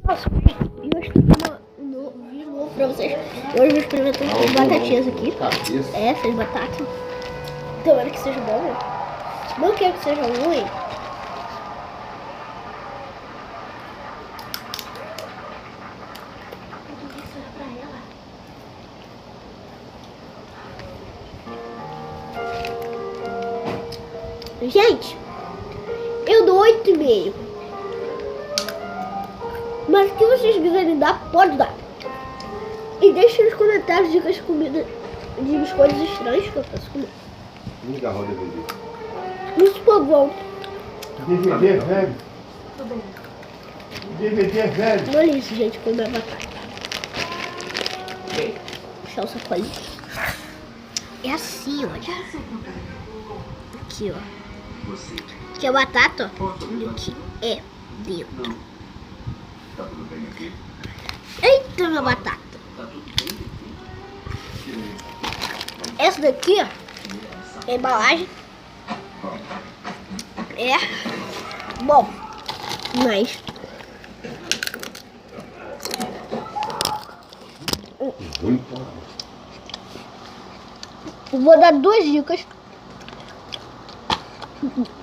Nossa, eu acho que um vídeo novo pra vocês. Hoje eu vou experimentar essas batatinhas aqui. Essas batatas. Tomara que seja bom, né? Não quero que seja ruim. Gente, eu dou 8,5. Mas o que vocês quiserem dar, pode dar. E deixe nos comentários dicas de comida, de coisas estranhas que eu faço comer. Liga a roda DVD. Muito bom. DVD velho. DVD velho. Olha isso, gente, comer batata. Deixa o sacolinho. É assim, olha. Aqui, ó. Aqui é batata, ó. E aqui é dentro. Eita, minha batata. Essa daqui, ó, é a embalagem. É bom, mas eu vou dar 2 dicas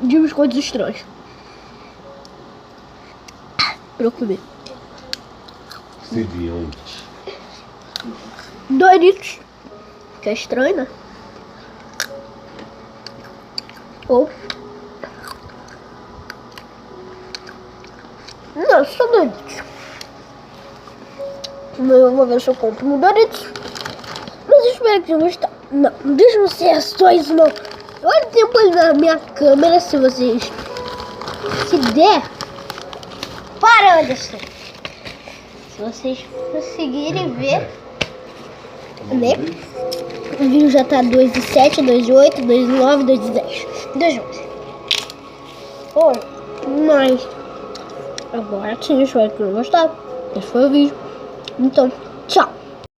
de biscoitos estranhos pra eu comer. Sediante. Doritos, que é estranho, né? Ou não, só Doritos. Eu vou ver se eu compro um Doritos. Mas eu espero que tenham gostado. Não, não deixa ser só isso não. Olha o tempo ali na minha câmera, se vocês... Se der... Para, Anderson. Se vocês conseguirem ver... Né? O vídeo já tá 2:07, 2:08, 2:09, 2:10, 2:11. Oi, mas... Agora sim, eu espero que tenham gostado. Esse foi o vídeo. Então, tchau.